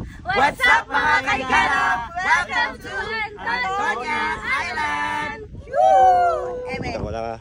What's up mga kaigala? Welcome to Antonia Island! Woo! Amen! Wala ka.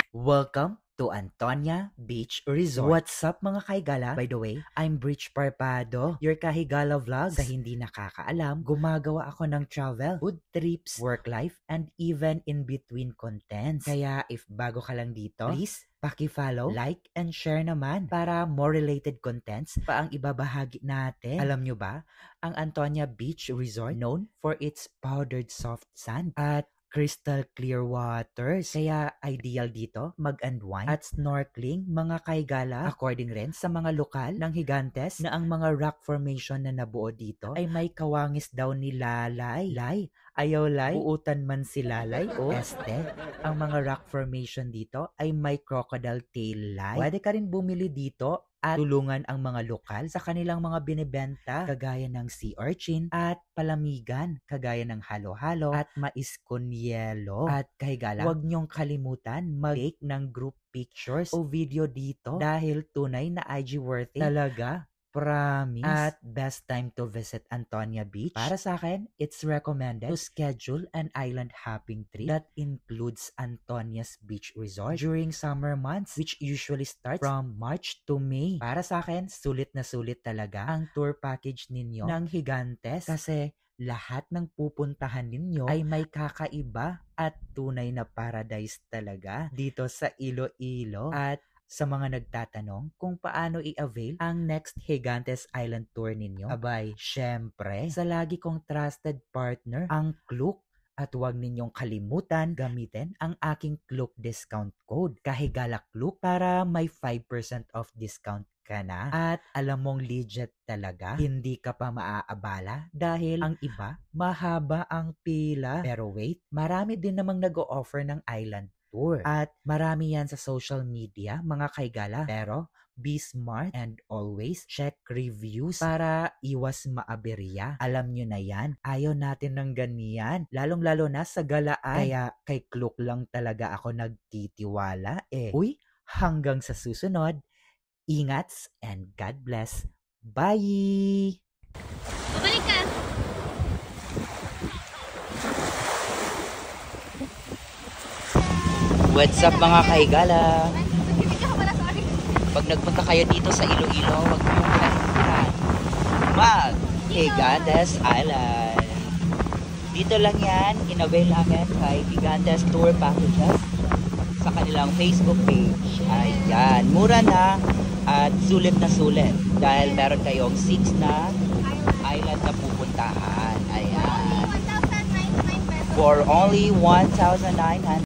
Welcome to Antonia Beach Resort. What's up mga kaigala? By the way, I'm Bridge Parpado, your kahigala vlog. Sa hindi nakakaalam, gumagawa ako ng travel, food trips, work life, and even in between contents. Kaya if bago ka lang dito, please paki-follow, like, and share naman para more related contents pa ang ibabahagi natin. Alam nyo ba, ang Antonia Beach Resort known for its powdered soft sand at crystal clear waters. Kaya ideal dito mag-unwind at snorkeling mga kaigala. According rin sa mga lokal ng Higantes na ang mga rock formation na nabuo dito ay may kawangis daw ni Lalay. Lay, ayaw lay, uutan man si Lalay o ang mga rock formation dito ay may crocodile tail lay. Pwede ka rin bumili dito at tulungan ang mga lokal sa kanilang mga binibenta kagaya ng sea urchin at palamigan kagaya ng halo-halo at mais con yelo. At kahigala, huwag niyong kalimutan mag-take ng group pictures o video dito dahil tunay na IG worthy talaga. Promise. At best time to visit Antonia Beach. Para sa akin, it's recommended to schedule an island hopping trip that includes Antonia's Beach Resort during summer months, which usually starts from March to May. Para sa akin, sulit na sulit talaga ang tour package ninyo ng Higantes kasi lahat ng pupuntahan ninyo ay may kakaiba at tunay na paradise talaga dito sa Iloilo. At sa mga nagtatanong kung paano i-avail ang next Higantes Island Tour ninyo, abay, syempre, sa lagi kong trusted partner, ang Klook. At huwag ninyong kalimutan gamitin ang aking Klook discount code, Kahigala Klook, para may 5% off discount ka na. At alam mong legit talaga, hindi ka pa maaabala dahil ang iba, mahaba ang pila. Pero wait, marami din namang nag-o-offer ng island tour. At marami yan sa social media, mga kaigala. Pero be smart and always check reviews para iwas maaberya. Alam nyo na yan. Ayaw natin ng ganyan. Lalong-lalo na sa galaan. Kaya kay Klook lang talaga ako nagtitiwala eh. Uy, hanggang sa susunod. Ingats and God bless. Bye! Babalik ka! What's up mga kahigala? Pag nagpunta kayo dito sa Iloilo, huwag niyong kalimutan mag-Higantes Island. Dito lang yan, in-avail namin kay Higantes Tour Packages sa kanilang Facebook page. Ayan, mura na at sulit na sulit dahil meron kayong 6 na island na pupuntahan. Ayan. For only 1,900